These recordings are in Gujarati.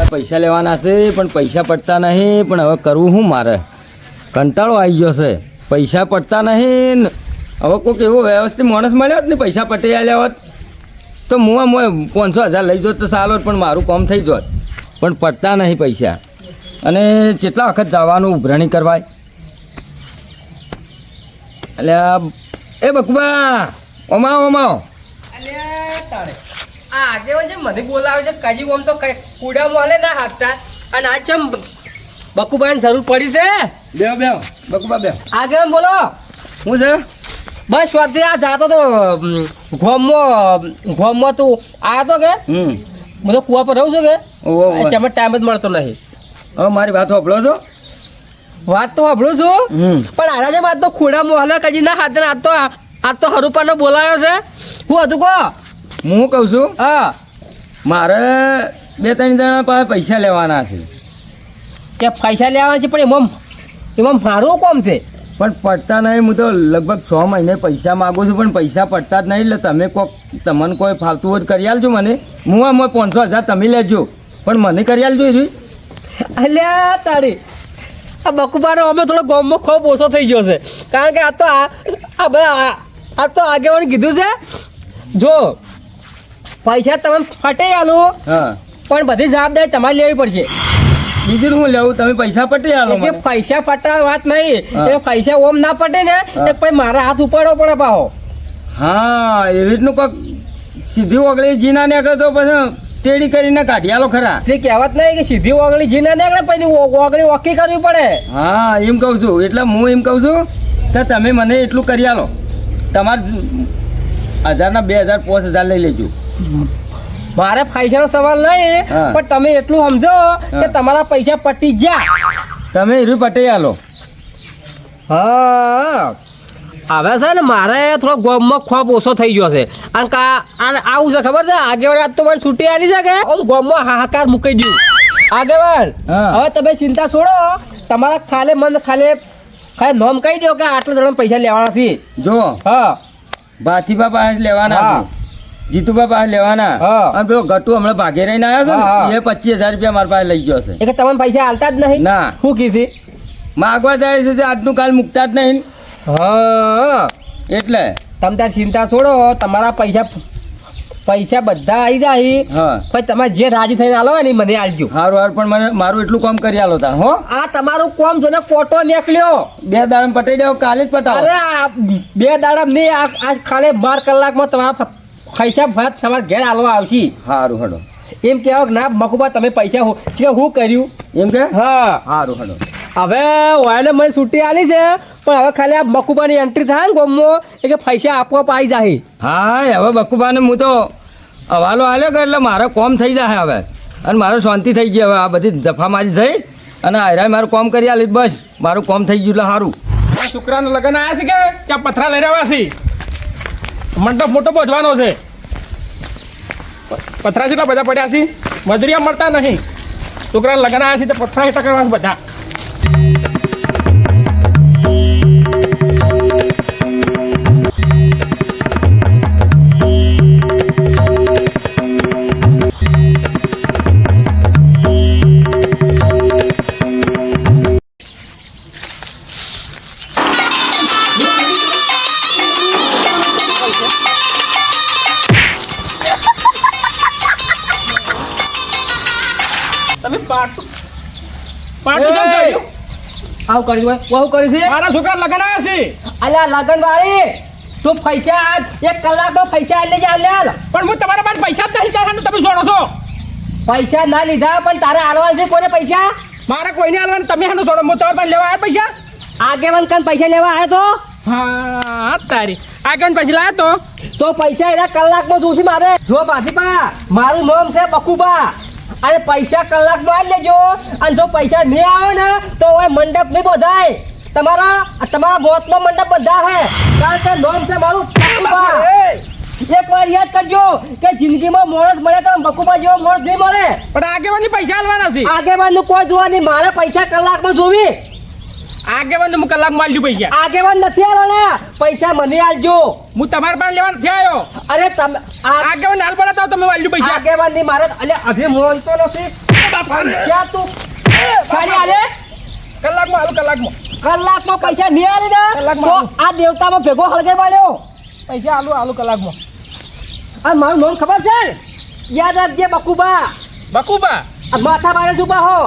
પૈસા લેવાના છે પણ પૈસા પડતા નહીં. પણ હવે કરવું શું મારે? કંટાળો આવી ગયો છે. પૈસા પડતા નહીં. હવે કોઈક એવો વ્યવસ્થિત માણસ મળ્યો જ ને પૈસા પટી આલ્યા હોત તો હું 500,000 લઈ જોત તો સારો પણ મારું કામ થઈ જોત. પણ પડતા નહીં પૈસા. અને કેટલા વખત જવાનું ઉઘરાણી કરવાય? એટલે એ બકુબા ઓમાઓ આગેવાન છે મને બોલાવે છે કાજી ઓમ તો કુડા મોલે ના હાથતા અને આ ચમ બકુબાની જરૂર પડી છે. બે બકુબા બે આગેવાન બોલો. શું છે? બસ સ્વાથી આ જાતો તો ગોમમાં તું આવ્યો તો કે હું તો કુવા પર રહું છું કે તમે ટાઈમ જ મળતો નહીં. હવે મારી વાત સાંભળો છો? વાત તો સાંભળું છું પણ આના જેમ આજ તો ખુડા મોહલા કજી ના હાથે આજ તો હરુપાનો બોલાયો છે. હું હતું કહો. હું કહું છું હા મારે 2-3 જણા પાસે પૈસા લેવાના છે. કે પૈસા લેવાના છે પણ એમાં મારું કોમ છે. પણ પડતા નહીં. હું તો લગભગ 6 મહિને પૈસા માગું છું પણ પૈસા પડતા જ નહીં. એટલે તમે તમને કોઈ ફાલતું હોય કરી આલજો મને. હું 500,000 તમે લેજો પણ મને કરી આલજો. એવી અલ્યા તારી આ બકુબાનો અમે થોડો ગોમમાં ખૂબ ઓછો થઈ ગયો છે. કારણ કે આ તો આગેવાને કીધું છે જો પૈસા તમે ફટે આલું હા પણ બધી જવાબદારી તમારે લેવી પડશે. બીજું હું લેવું? તમે પૈસા પટી આલો કે મને. પૈસા પટા વાત નહીં એ પૈસા ઓમ ના પટે ને એ પછી મારા હાથ ઉપાડવો પડે પાહો. હા એવી રીતનું કોઈક સીધી ઓગળી જીના ને તો પછી ટેડી કરીને કાઢી આલો ખરા. તે કહેવત નહીં કે સીધી ઓગળી જીને નીકળે પછી ઓગળી ઓકી કરવી પડે. હા એમ કહું છું. એટલે હું એમ કહું છું કે તમે મને એટલું કરી આલો. તમારે 1,000 2,000 5,000 લઈ લેજો. મારે પૈસાનો સવાલ નહીં પણ તમે એટલું સમજો કે તમારા પૈસા પટી ગયા. તમે એરું પટી આલો. હા હવે છે ને મારે થોડો ગોમમાં ખોફ ઓછો થઈ ગયો છે. અને આવું છે ખબર છે આગેવાન આજ તો મને છૂટી આવી છે કે ગોમમાં હાહાકાર મૂકી દઉં. આગેવાન હવે તમે ચિંતા છોડો. તમારા ખાલી નોમ કહી દો કે આટલા જણા પૈસા લેવાના છે. જો હા ભાથીબા પાસે લેવાના, જીતુબા પાસે લેવાના. અને પેલો ગટુ હમણાં ભાગે રહીને આવ્યો છે ને એ 25,000 રૂપિયા મારા પાસે લઈ ગયો છે. એટલે તમને પૈસા હાલતા જ નહીં? ના. શું કીધી? માગવા જાય છે આજનું કાલ મૂકતા જ નહીં. હા એટલે તમે તાર ચિંતા છોડો. તમારા પૈસા બધા આવી જાય. હા પછી તમારે જે રાજી થઈને આલો ને મને આલજો. સારું પણ મને મારું એટલું કામ કરી આલો તા. હો આ તમારું કોમ જો ને કોટો નીકળ્યો 2 દાડા પટાઈ દેવો. કાલે જ પટાવો. અરે આ 2 દાડા નહીં આ ખાલી 12 કલાકમાં તમારા પૈસા ભાત તમારા ઘેર આલવા આવશે. સારું હડો. એમ કહેવો કે ના બકુબા તમે પૈસા શું કર્યું એમ કે? હા સારું હડો. હવે વાયલે મને છૂટી આલી છે પણ હવે ખાલી આ બકુબાની એન્ટ્રી થાય ને ગોમમાં એટલે પૈસા આપવા પાઈ જાય. હા હવે બકુબાને હું તો હવાલો આલ્યો કે એટલે મારો કોમ થઈ જાય હવે. અને મારો શાંતિ થઈ ગઈ હવે. આ બધી જફા મારી જઈ અને આયરાય મારું કોમ કરી આલી. બસ મારું કોમ થઈ ગયું એટલે સારું. છોકરાનું લગ્ન આવ્યા છે કે ત્યાં પથરા લઈ રહ્યા છે? મંડપ મોટો પહોંચવાનો છે. પથરા જેટલા બધા પડ્યા છે. મજૂરિયા મળતા નહીં. છોકરાનું લગ્ન આવ્યા છે તો પથરા એટલા કરવા છે બધા. તમે પાટું કેમ કર્યું? આવું કરી દો. બહુ કરી છે મારા છોકરા લગ્ન આવ્યા છે. અલ્યા લગન વાળી તું પૈસા 1 કલાકમાં પૈસા આલે જ આલ્યા. પણ હું તમારા પાસે પૈસા જ નહીં કરવાનું. તમે છોડો છો. પૈસા ના લીધા પણ તારે આલવા છે કોને પૈસા? મારે કોઈને હાલવાનું. તમે હાનું છોડો. હું તમારા પાસે લેવા આવ્યા પૈસા. આગેવાન કાન પૈસા લેવા આવ્યો તો હા તારી આગળ પછી લાવ્યો તો પૈસા એના કલાકમાં જોશે મારે. જો ભાતીપા મારું નામ છે બકુબા અને પૈસા કલાકમાં આવી લેજો. અને જો પૈસા નહીં આવે ને તો હવે મંડપ નહીં બધાય. તમારા મોતનો મંડપ બધા હે. કારણ કે નામ છે મારું બકુબા. એક વાર યાદ કરજો કે જિંદગીમાં માણસ મળે તો બકુબા જેવો માણસ નહીં મળે. પણ આગેવાની પૈસા આલવાના છે. આગેવાનનું કોઈ જોવા નહીં. મારે પૈસા કલાકમાં જોવી. આગેવાન હું કલાક માં આલજો પૈસા. આગેવાન નથી આલવાના. પૈસા મને આલજો. હું તમારા પાસે લેવા નથી આવ્યો. અરે તમે આગેવાન હાલ બોલાતા તમે આલજો પૈસા. આગેવાન ની મારે અલે અભી મોનતો નથી. પૈસા તું સાડી આલે કલાકમાં આલું કલાકમાં કલાકમાં પૈસા નહીં આલે ને કલાકમાં તો આલું. આ દેવતામાં ભેગો હળગે પાડ્યો પૈસા આલું કલાકમાં આ મારું નામ ખબર છે યાદ રાખજે બકુબા બકુબા આ માથા બારે જુબા હો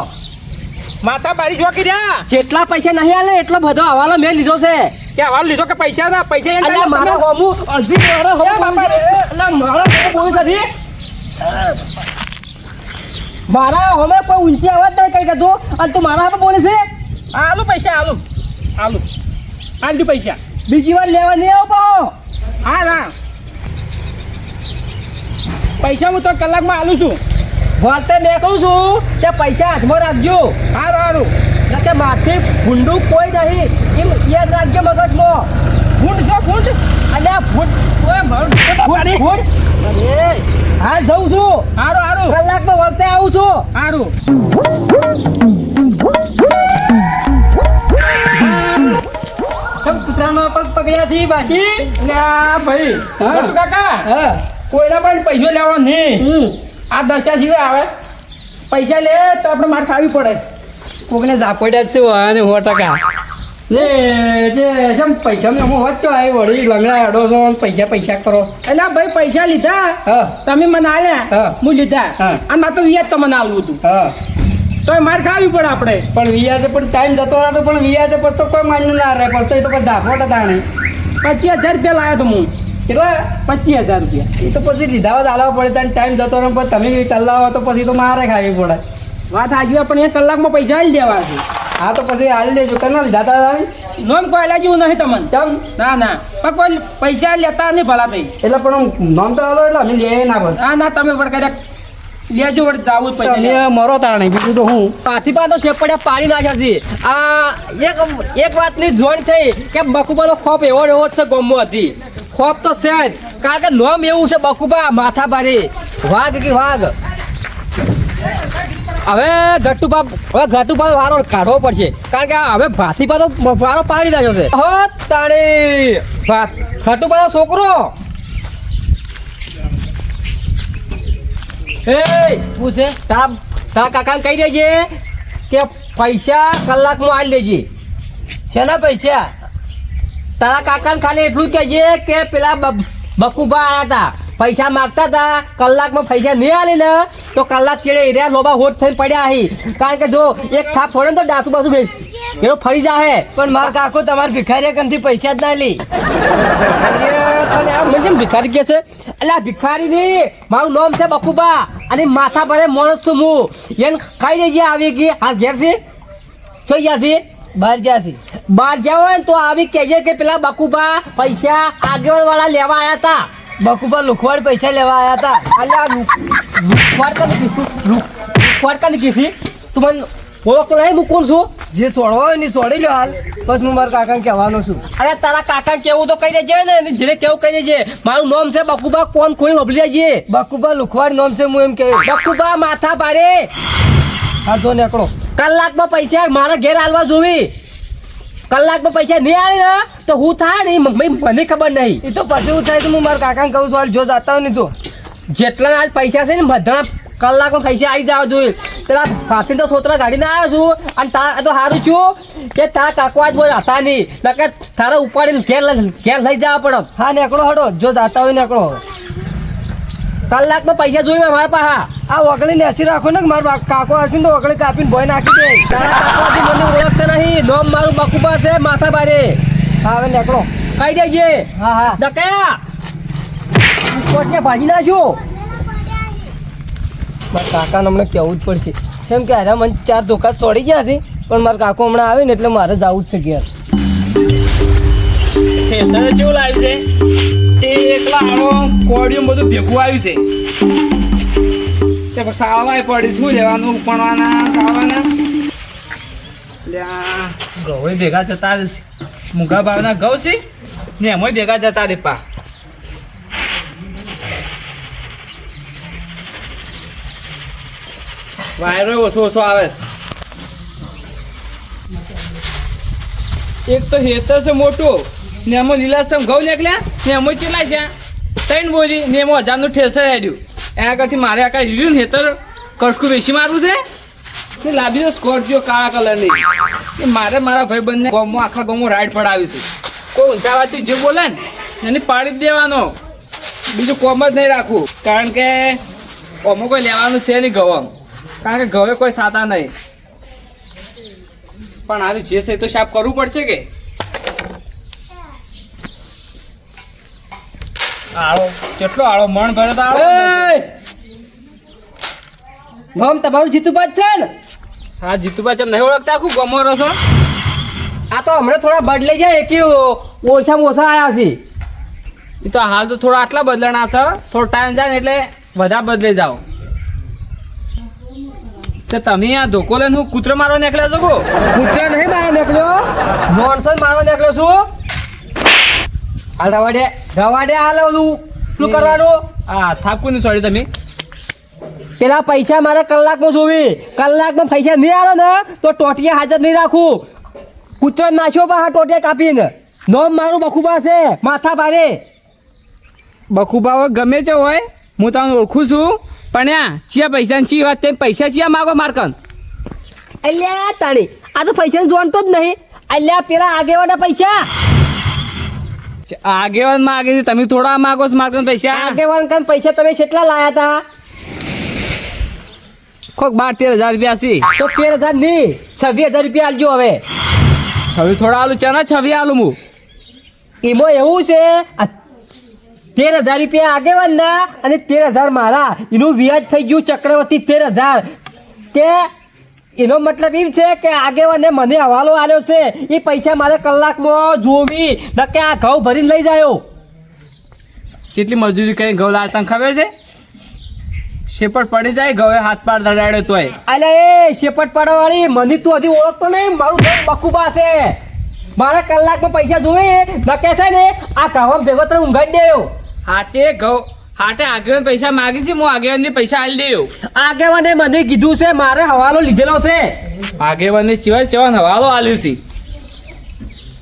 માથા બારી શું કર્યા જેટલા પૈસા નહીં આલે એટલો બધો હવાલો મેં લીધો છે કે હવાલ લીધો કે પૈસા ના પૈસા એને અલ્યા મારા હોમું અડધી મારા હોમું બાપા રે. અલ્યા મારા હોમું બોલ નથી મારા હોમે કોઈ ઊંચી અવાજ નહીં કરી કીધું અને તું મારા હોમે બોલે છે આલું પૈસા આલું આલુ પૈસા બીજી વાર લેવા નહીં આવો પાહો હા ના પૈસા હું તો કલાકમાં આલું છું વળતે નીકળું છું તે પૈસા હાથમાં રાખજો સારું સારું કે માથે ભૂંડું કોઈ નહીં એમ યાદ રાખજો મગજમાં ફૂટ છો ફૂટ અલ્યા ભૂંડ ઓય ભૂંડ ભૂંડ હાલ જઉં છું સારું કલાકમાં વળતે આવું છું સારું કેમ કૂતરાનો પગ પકડ્યા છે બાસી અલ્યા ભાઈ હા. બટુ કાકા હા કોઈના પણ પૈસો લેવા નહીં આ દશા સિવાય આવે પૈસા લે તો આપણે માર ખાવી પડે કોકને ઝાપડ્યા છે અને 100% ને જે શમ પૈસા મેં હું વચ્ચો આવી વળી લંગડા અડો છો અને પૈસા કરો એટલે ભાઈ પૈસા લીધા હા તમે મને આલ્યા હા. હું લીધા હા. અને મારે તો વ્યાજ તો મને આલવું હતું હા તો માર ખાવી પડે આપણે પણ વિયાજે પણ ટાઈમ જતો રહ્યો પણ વિયાજે પર તો કોઈ માન્ય ના રહે પણ તો એ તો પછી ઝાપડ હતા ને 25,000 રૂપિયા લાવ્યો તો હું કેટલા 25,000 રૂપિયા એ તો પછી લીધા જ હાલવા પડે ત્યાં ટાઈમ જતો રહ્યો પણ તમે ટલ્લાવો તો પછી તો મારે ખાવી પડે વાત સાચી પણ એ કલાકમાં પૈસા આલી દેવા છે હા તો પછી હાલ દેજો કરના લીધા તા નોમ કોઈ આલ્યા જેવું નહીં તમને ચમ ના પણ કોઈ પૈસા લેતા નહીં ભલા થઈ એટલે પણ નામ તો હાલો એટલે અમે લઈએ ના બસ ના તમે પણ કદાચ લેજો વળી જાવું જ પૈસા તમે લેવા. મરો તાણે બીજું તો હું પાથી તો શેપડિયા પાડી નાખ્યા છે આ એક વાતની જોણ થઈ કે બકુબાનો ખોપ એવો જ છે ગોમમાં હતી ખોપ તો છે જ કારણ કે નોમ એવું છે બકુબા માથા ભારે વાઘ કે વાઘ હવે ઘટુબા વારો કાઢવો પડશે કારણ કે હવે ભાથીબા તો વારો પાડી નાખ્યો છે હો તાણી ઘટુબા છોકરો એ શું છે તારા કાકાને કહી દેજે કે પૈસા કલાકમાં આલી દેજે શેના પૈસા તારા કાકાને ખાલી એટલું કહેજે કે પેલા બકુબા આયા હતા પૈસા માગતા હતા કલાકમાં પૈસા નહીં આલે ને તો કલાક ચેડે એરિયા લોબા હોટ થઈને પડ્યા અહીં કારણ કે જો એક થાપ છોડે ને તો ડાસુ બાસુ એનો ફરી જાહે પણ માર કાકો તમારે ભિખારીયા કંથી પૈસા જ ના લી ભિખારી કે છે એટલે ભિખારી નહીં મારું નામ છે બકુબા અને માથા ભરે માણસ છું હું એને ખાઈ લેજે આવી ગઈ હાલ ઘેર છે જોઈ ગયા છે બહાર જ્યાંથી બહાર જાવ ને તો આવી કહેજે કે પેલા બકુબા પૈસા આગેવાન વાળા લેવા આવ્યા હતા બકુબા લુખવાડ પૈસા લેવા આવ્યા હતા અલ્યા લુખવાડકાની કીધી તું મને ઓળખ તો નહીં હું કોણ છું જે છોડવા હોય ને છોડી લો હાલ બસ હું મારા કાકાને કહેવાનો છું અરે તારા કાકા કેવું તો કહી દેજે ને જેને કેવું કહી દેજે મારું નામ છે બકુબા કોણ કોઈ વબલી દેજે બકુબા લુખવાડ નામ છે હું એમ કહ્યું બકુબા માથા ભારે હા જો નીકળો કલાકમાં પૈસા મારા ઘેર હાલવા જોવી કલાકમાં પૈસા નહીં આવે ને તો હું થાય ને મને ખબર નહીં એ તો પછી એવું થાય તો હું મારા કાકાને કહું છું હાલ જો જાતા હોય ને તો જેટલા આજ પૈસા છે ને બધા કલાકમાં પૈસા આવી જવા જોઈએ પેલા પાછી તો સોતરા ગાડીને આવ્યો છું અને તાર તો સારું છું કે તારા કાકો આજ બોલ હતા નહીં નકર તારા ઉપાડીને ઘેર લઈ જવા પડે હા નીકળો હડો જો જાતા હોય નીકળો કલાકમાં પૈસા જોઈએ મારા પાસે આ વગળી નેસી રાખો ને કે મારો કાકો આવશે ને તો વગળી કાપીને ભોય નાખી દે તારા કાકોથી મને ઓળખતા નહીં નોમ મારું બકુબા છે માથા બારે હા હવે નીકળો કહી દેજે હા હા ડકયા કોટને ભાજી નાખજો મારા કાકાને હમણાં કહેવું જ પડશે કેમ કે હારા મને 4 ધોકા છોડી ગયા છે પણ મારા કાકો હમણાં આવે ને એટલે મારે જવું જ છે ઘેર ઠેસર જેવું લાવ્યું છે તે એકલા આવો કોડિયું બધું ભેગું આવ્યું છે તે પછી સાવાય પડી શું લેવાનું ઉપણવાના સાવાના લ્યા ઘઉં ભેગા જતા રહેશે મૂંગા ભાવના ઘઉં છે ને એમાં ભેગા જતા રે પા વાયરો ઓછો આવે છે એક તો હેતર છે મોટો ને એમાં લીલાસમ ઘઉં નીકળ્યા ને એમાં કેટલા છે 3 બોરી ને એમાં 1000નું ઠેસર હેડ્યું એના કરતી મારે આખા રીવ્યું ને હેતર કડકું બેસી મારવું છે કે લાવી દો સ્કોર્પિયો કાળા કલરની એ મારે મારા ભાઈબંધને ગામમાં આખા ગામમાં રાઈડ પડાવી છે કોઈ ઊંચા વાતથી જે બોલે ને એને પાડી જ દેવાનો બીજું કોમ જ નહીં રાખવું કારણ કે અમુક કોઈ લેવાનું છે નહીં ઘઉં કારણ કે ઘઉં કોઈ થતા નહીં પણ હારું જે છે એ તો સાફ કરવું પડશે કે આળો કેટલો આળો મણ ભરે તો આળો નામ તમારું જીતુબા જ છે ને? હા જીતુબા ચમ નહીં ઓળખતા આખું ગમો રહો છો આ તો હમણાં થોડા બદલાઈ જાય કે ઓછામાં ઓછા આવ્યા છે. એ તો હાલ તો થોડા આટલા બદલાણા છે થોડો ટાઈમ જાય ને એટલે વધારે બદલાઈ જાઓ તો તમે આ ધોકો લઈને હું કૂતરો મારવા નીકળ્યા છો કો કૂતરો નહીં મારવા નીકળ્યો, મોણસો મારવા નીકળ્યો છું. હાલ રવાડે હાલ બધું શું કરવાનું? હા થાપકુની સોરી તમે પેલા પૈસા મારે કલાકમાં જોવી, કલાકમાં પૈસા નહીં આવે ને તો ટોટિયા હાજર નહીં રાખું. કૂતરો નાખ્યો બહાર ટોટિયા કાપીને. નોમ મારું બખુબા છે, માથા ભારે. બખુભાવ ગમે તે હોય હું તમને ઓળખું છું પણ આ ચિયા પૈસા ચી વાત તે પૈસા ચિયા માગો મારકન અલ્યા તાણી આ તો પૈસા જોણતો જ નહીં. અલ્યા પેલા આગેવાના પૈસા, આગેવાન માગે છે તમે થોડા માગો છો મારકન પૈસા આગેવાન કાન પૈસા તમે કેટલા લાયા હતા? કોક 12-13 હજાર રૂપિયા છે તો 13,000 નહીં 26,000 રૂપિયા આલજો. હવે છવી થોડા આલું ચના છવી આલું હું એમાં એવું છે 13,000 રૂપિયા આગેવાનના અને 13,000 મારા. એનું વ્યાજ થઈ ગયું ચક્રવર્તી 13,000. કે એનો મતલબ એમ છે કે આગેવાને મને હવાલો આલ્યો છે એ પૈસા મારે કલાકમાં જોવી નકે આ ઘઉં ભરીને લઈ જાયો. કેટલી મજૂરી કરીને ઘઉં લાવતા ખબર છે શેપટ પડી જાય ઘઉં હાથ પાર ધડાડ્યો તોય અલે એ શેપટ પાડવાવાળી મને તું હજી ઓળખતો નહીં. મારું નામ બકુબા છે. મારે કલાકમાં પૈસા જોવે નકે છે ને આ ઘઉં ભેગો તને ઊંઘાડી દેયો. હાચે ઘઉં હાટે આગેવાન પૈસા માગી છે હું આગેવાનને પૈસા આલી દેયો આગેવાને મને કીધું છે મારે હવાલો લીધેલો છે. આગેવાનને ચિવાય ચવાન હવાલો આલ્યું છે.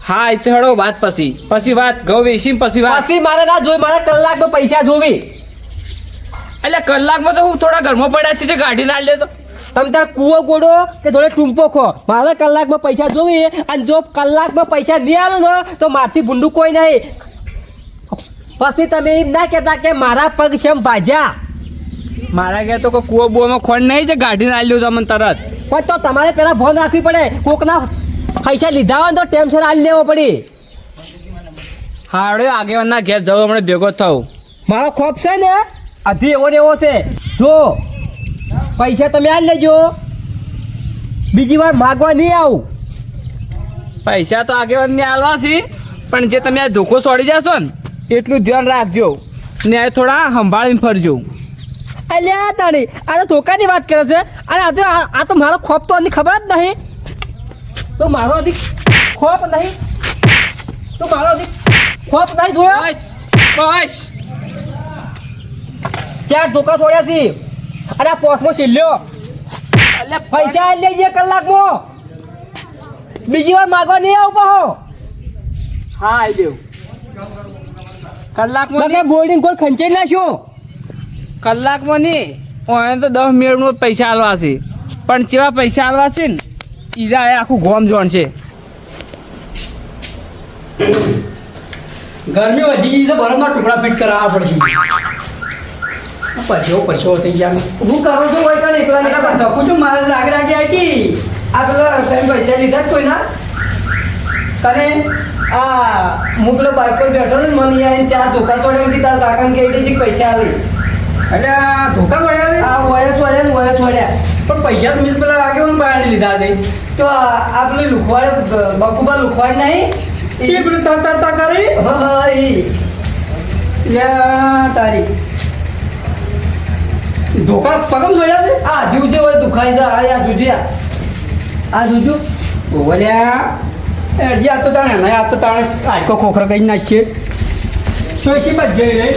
હા એ તો હેડો વાત પછી વાત ઘઉં વેચી પછી વાત પછી મારે ના જોઈ, મારે કલાકમાં પૈસા જોવી. એટલે કલાકમાં તો હું થોડા ઘરમાં પડ્યા છે જે ગાડી ના લે તો તમે તાર કૂવો ગોડો કે થોડે ટૂંપો ખો. મારે કલાકમાં પૈસા જોવી અને જો કલાકમાં પૈસા નહીં આલો ને તો મારથી ભૂંડું કોઈ નહીં. પછી તમે એમ ના કહેતા કે મારા પગ છે એમ ભાજ્યા. મારા ગયા તો કોઈ કૂવો બુવામાં ખોટ નહીં છે ગાડી ના લ્યો તમને તરત પણ તો તમારે પેલા ફોન રાખવી પડે. કોકના પૈસા લીધા હોય ને તો ટેન્શન આલી લેવો પડી. હાડે આગેવાનના ઘેર જવું હમણાં ભેગો થવું મારો ખોફ છે ને અધી એવો ને એવો છે. જો પૈસા તમે આલી લેજો, બીજી વાર માગવા નહીં આવું. પૈસા તો આગેવાનને આલવા છે પણ જે તમે આ ધોકો છોડી જશો ને એટલું ધ્યાન રાખજો ને થોડા સંભાળીને ફરજો. અલ્યા તાણી આ તો ધોકાની વાત કરે છે. અને આ તો મારો ખોફ તો ખબર જ નહીં. તો મારો હજી ખોફ નહીં, તો મારો હજી ખોફ નહીં જોયો. બસ ચાર ધોકા છોડ્યા છે અને આ પોસમાં છેલ્લ્યો. એટલે પૈસા આલી લેજે કલાકમાં, બીજી વાર માગવા નહીં આવું પાહો. હા આવી દેવું કલાકમાં મને બોર્ડિંગ કોડ ખંચાઈ નાખ્યો. કલાકમાં નહીં ઓને તો 10 મિનિટમાં પૈસા આલવા છે પણ કેવા પૈસા આલવા છે ને ઈરા એ આખું ગોમ જોણ છે. ગરમી વધી ગઈ છે, બરફના ટુકડા ફિટ કરાવવા પડશે. પરસેવો થઈ ગયા. હું કરું છું કોઈ પણ એકલા નહીં કરતો. ધક્કું છું મારે રાગે રાગે આવી. આ પેલા તમે પૈસા લીધા જ કોઈના? તને આ હું પેલો બાઇક પર બેઠો હતો ને મને આવીને 4 ધોકા છોડ્યા નથી તારા કાકાને કહી દેજે કે પૈસા આલી. એટલે આ ધોકા પડ્યા આ વયા છોડ્યા ને વયા છોડ્યા. પણ પૈસા તો મેં પેલા આગેવાન પાયાને લીધા છે. તો આ પેલી લુખવાડ બકુબા લુખવાડ નહીં શી પેલું તર કરી હા ઈ લે તારી ધોકા પગમ જોયા છે. આ જુજે હોય દુખાઈ છે. આ જુજે આ જુજુ ઓલ્યા અરજી આ તો તાણે નહીં, આ તો તાણે આખો ખોખરો કરી નાખીએ. સોયસી બાદ જઈ રહી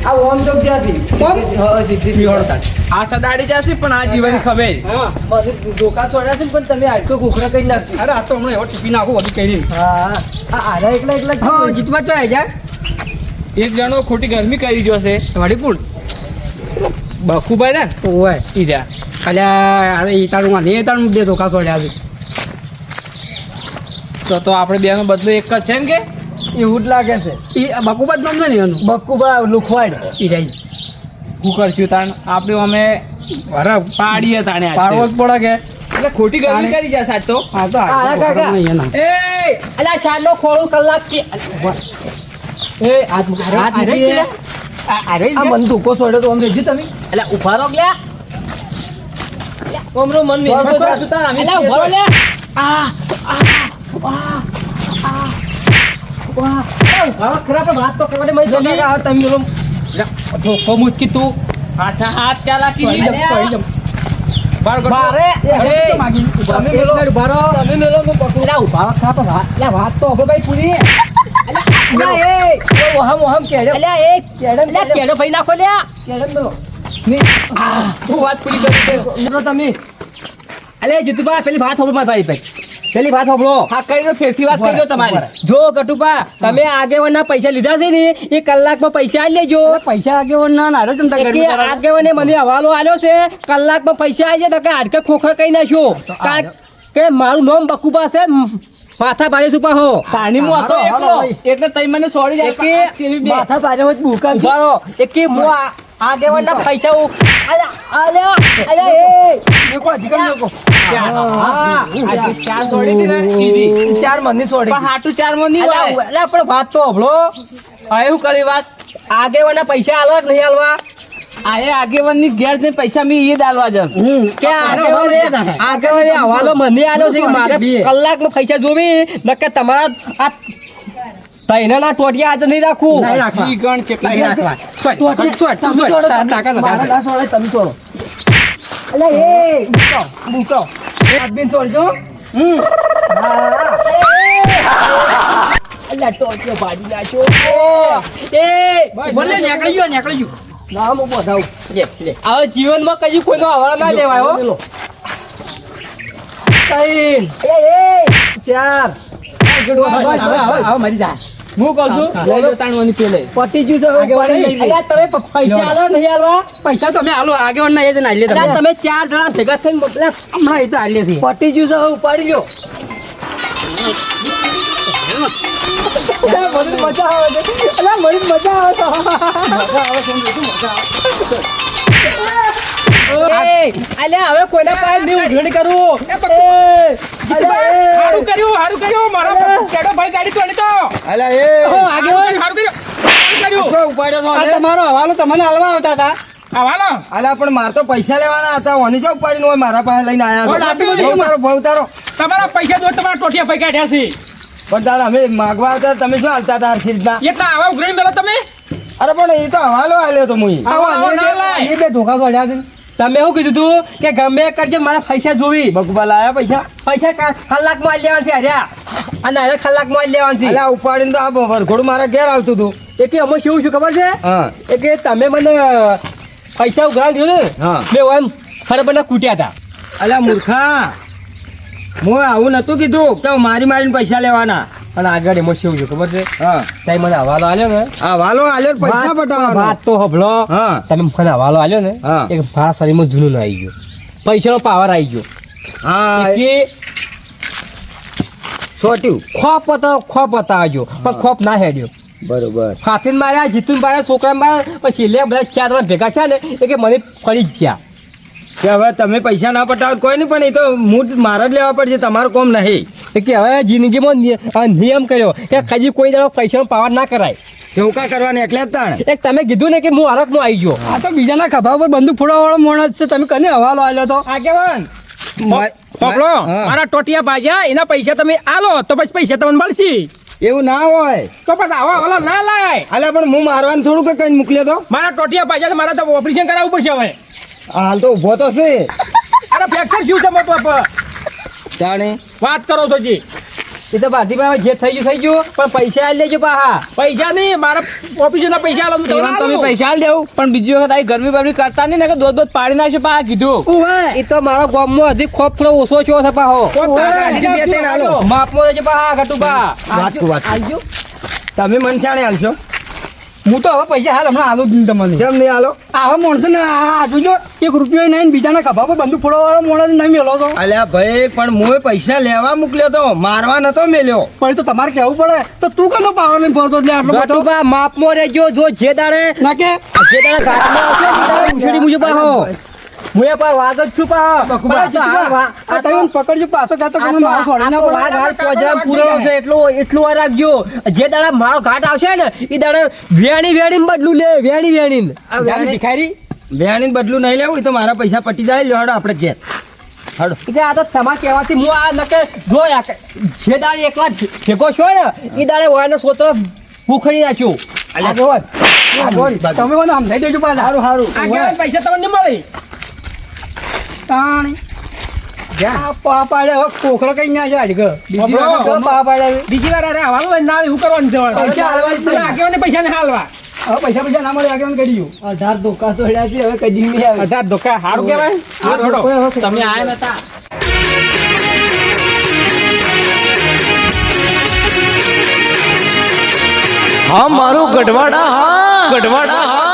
આ ઓમ ચોક જ્યાંથી ઓમ? હા સીધી નિહોળતા. આ સદાડી જશે પણ આ જીવન ખબર હા પછી ધોકા છોડ્યા છે ને પણ તમે આટલો કુકરા કરી નાખી. અરે આ તો હમણાં એવો ટીપી નાખું બધું કરી. હા આ આરા એકલા હા જીતવા તો આવી જાય. એક જણો ખોટી ગરમી કરી જોશે વડીપુર બખુભાઈ ને ઓય ઈરા અલ્યા અરે એ તારું ને એ તારું બે ધોકા છોડ્યા છે તો આપણે બેનો બદલો એક જ છે એમ કે એવું જ લાગે છે એ બકુબાદ નામ છે ને એનું બકુબા લુખવાડ એ રહી શું કરશું તાણ આપણે અમે બરાબર પાડીએ તાણે આજે. પાડવો જ પડે કે એટલે ખોટી ગરમી કરી જાય સાચ તો હા તો આયા કાકા. એ અલા શાનો ખોળું કલાક કે એ હાથ મૂકી લે. આ મને ધોકો છોડ્યો તો આમ રહેજો તમે અલા ઉભા રહો લ્યા કોમરો મન મેં બસ, બસ, બસ. અલા ઉભા રહો લ્યા ઉભા ખરા પણ વાત તો કરવાની મળી જો કાકા આ તમે પેલો ધોકો મૂકી તું હાથ ચાલાકી પડી જી. જાવ. બાર કરતો. મારે તમે મેલો ઉભા રહો તમે મેલો હું પકડું અલા ઉભા ખરા પણ વાત તો હવે ભાઈ પૂરી અલા વહમ વહમ કેડે અલ્યા એ કેડો ભાઈ નાખો લ્યા કેડે મેલો તું વાત પૂરી કરી દે. મેલો તમે અલે જીતુભા પેલી વાત સાંભળો મારા ભાઈ પેલી વાત સાંભળો હા કરીને ફેરથી વાત કરી દો તમારી જો ગટુભા તમે આગેવાનના પૈસા લીધા છે ને એ કલાકમાં પૈસા આલી લેજો પૈસા આગેવાન ના નારે ચમતા કે ગરમી કરાવે. આગેવાને મને હવાલો આલ્યો છે કલાકમાં પૈસા આવી જાય તો કે હાડકે ખોખર કઈ નાખ્યો કારણ કે મારું નામ બકુબા છે માથા ભાઈ છુપા હો પાણી માં હતો હાલો, એકલો ભાઈ. એટલે તઈ મને સોડી જાય એકે પાંચ સેવી બે. માથા પારે હોય ભૂકા ઉભા રહો કે હું આગેવાનના પૈસા મેકો હજી કમ મેકો આજે ચાર સોડી હતી ને ઈદી. ચાર મનની છોડી પણ હાટુ ચાર માં નહીં હોય. પણ વાત તો હભળો હા, એવું કરી વાત આગેવાનના પૈસા આલવા કે નહીં આલવા આ એ આગેવાનની ઘેર જઈને પૈસા મેં એ દાલવા જશ કે આગેવાને હવાલો મને આલ્યો છે કે મારે કલાકમાં પૈસા જોવી નકર તમારા આ તૈનાના ટોટિયા હાથ નહીં રાખું નહીં રાખવા. જી ગણ કેટલા નહીં રાખવા. તમે છોડો તાકાત મારા વધારે. ના છોડે તમે છોડો અલે એ ભૂકો આદમીને છોડજો અલ્યા ટોટિયો ભાડી નાખ્યો એ બોલે નીકળી ગયો નીકળી ગયો ના હું બધાવું હવે જીવનમાં કદી કોઈનો હવાલો ના લેવાય હો મેલો ત્રણ ચાર હવે મરી જા હું કહું છું લઈ લો તાણવાની પેલે પટી જ્યું છે હવે પાણી લઈ લે. અલ્યા તમે પૈસા આલો નહીં આલવા પૈસા તો અમે આલો આગેવાન ના એ જ ના લે અલ્યા તમે તમે 4 જણા ભેગા થઈને મોકલ્યા હમણાં એ તો આલે છે પટી જ્યું છે હવે ઉપાડી લ્યો મને મજા આવે છે અલ્યા મને મજા આવે છે અલ્યા હવે કોઈના પાસે નહીં ઉઘરાણી કરું હારું કર્યું મારા કેડો ભાઈ ગાડી તોડી તો અલા એ આગેવાન હારું કર્યું શું ઉપાડ્યો છો આ તમારો હવાલો તમને હાલવા આવતા હતા આવાનો અલા પણ મારે તો પૈસા લેવાના હતા ઓની જો ઉપાડીને હોય મારા પાસે લઈને બોલ, આપી આવ્યા દીધું. ભાવ તારો તમારા પૈસા જો તમારા ટોટિયા ભાઈ કાઢ્યા છે પણ તારા અમે માગવા આવતા તમે શું હાલતા હતા હરખી રીતના એટલા આવા ઉઘરાણી મેલો તમે અરે પણ એ તો હવાલો આલ્યો તો મુઈ આવો ના લાય એ બે ધોકા છોડ્યા છે તમે શું કીધું તું કે ગમે એ કરજે મારા પૈસા જોવી બકુબા લાયા પૈસા કલાકમાં આલી લેવાનું છે હર્યા અને હવે કલાકમાં આલી લેવાનું છે અલા ઉપાડીને તો આ વરઘોડું મારા ઘેર આવતું હતું એ કે અમે શું ખબર છે હા એ કે તમે મને પૈસા ઉઘરાણ દીધું ને હા. મેં એમ ખરેખર કૂટ્યા હતા અલા મૂર્ખા હું આવું નતું કીધું કે મારી મારીને પૈસા લેવાના અને આગળ એમાં શું છે ખબર છે હા તમે મને હવાલો આલ્યો ને આ વાલો આલ્યો ને પૈસા વાત પટાવવાનો તો હભળો હા તમે મને હવાલો આલ્યો ને હા. એક મારા શરીરમાં જૂનું ન આવી ગયો પૈસાનો પાવર આવી ગયો હા કે છોટ્યું ખોપ બતાવજો પણ ખોપ ના હેડ્યો બરોબર ફાતીન માર્યા જીતુન માર્યા છોકરા માર્યા પછી લે બધા 4 જણા ભેગા છે ને એ કે મને ફરી જ ગયા કે હવે તમે પૈસા ના પટાવો કોઈ નહીં પણ એ તો મૂળ મારા જ લેવા પડશે તમારું કોમ નહીં એ કે હવે જિંદગીમાં નિયમ કર્યો કે કદી કોઈ દાડો પૈસાનો પાવર ના કરાય તેવું કા કરવાની એકલા જ તાણ એક તમે કીધું ને કે હું હરકમાં આવી ગયો આ તો બીજાના ખભા ઉપર બંદૂક ફોડવા વાળો માણસ છે તમે કને હવાલો આલ્યો તો આગેવાન પકડો મારા ટોટિયા ભાજ્યા એના પૈસા તમે આલો તો પછી પૈસા તમને મળશે એવું ના હોય તો પછી આવા ઓલા ના લાય અલા પણ હું મારવાનું થોડું કે કઈ મોકલ્યો તો મારા ટોટિયા ભાજ્યા તો મારા તો ઓપરેશન કરાવવું પડશે હવે હાલ તો ઊભો તો છે અરે ફ્રેક્ચર શું છે મોટો તાણે વાત કરો છો જી એ તો બાજીભાઈ જે થઈ ગયું પણ પૈસા આલી લેજો પાહા પૈસા નહીં મારા ઓફિસના પૈસા આલો હું તમને તમે પૈસા આલ દેવું પણ બીજી વખત આવી ગરમી બરમી કરતા નહીં ને કે દોધ પાડી નાખશે પા કીધું એ તો મારા ગામમાં હજી ખોપ થોડો ઓછો છો છે પાહો માપમાં રહેજો પાહા ઘટુબા વાત તું વાત આવજો તમે મનસાણે હાલશો હું તો હવે પૈસા હાલ હમણાં આલો જ નહીં તમને કેમ નહીં આલો આવા માણસો ને આ જોજો 1 રૂપિયો નહીં બીજાના ખભા પર બંદૂક ફોડવાવાળો માણસ નહીં મેલો તો અલ્યા ભાઈ પણ મુએ પૈસા લેવા મોકલ્યો તો મારવા નતો મેલ્યો. પણ એ તો તમારે કહેવું પડે તો તું કનો પાવર લઈને ફરતો એટલે આટલો બધો ગટુબા માપમાં રહેજો જો જે દાડે ના કે જે દાડે ઘાટમાં આવશે ને, એ દાડે ઉછળી મુજબ આવો. હું એ પણ વાઘ જ છું પાહો. બકુબા, પણ આ વા- આ તમે પકડજો પાછો કાતો આ તમે તો- મારો છોડી આ ના તો વાઘ હાલ પોજરામાં પૂરેલો છે, એટલું વાર રાખજો. જે દાડે મારો ઘાટ આવશે ને એ દાડે વેણી બદલું લે વેણી જાને ભિખારી બેહાણીને બદલું નહીં લેવું એ તો મારા પૈસા પટી જાય લ્યો હાડો આપણે ઘેર હાડો. એટલે આ તો તમારે કહેવાથી હું આ નકે જો જે દાડે એકલા ભેગો છો ને એ દાડે ઓયાનો સોતો ભૂખડી નાખ્યો. તમે મને સમજાઈ દેજો પાછા સારું આ કહેવાય પૈસા તમને મળે. તાણી આ પા પાડે હવે કોખરો કઈ ના જાય બીજી વાર બબરો, પા પાડે બીજી વાર અરે હવાનું ના એવું કરવાનું છે પૈસા હાલવા જ નહીં. આગેવાને પૈસા ને હાલવા હવે પૈસા ના મળે આગળ કરી દઉં 18 ધોકા સોડ્યા છે હવે કદી નહીં આવે 18 ધોકા સારું કહેવાય. હા, થોડો. તમે આયા નતા. હા મારું ગઢવાડા હા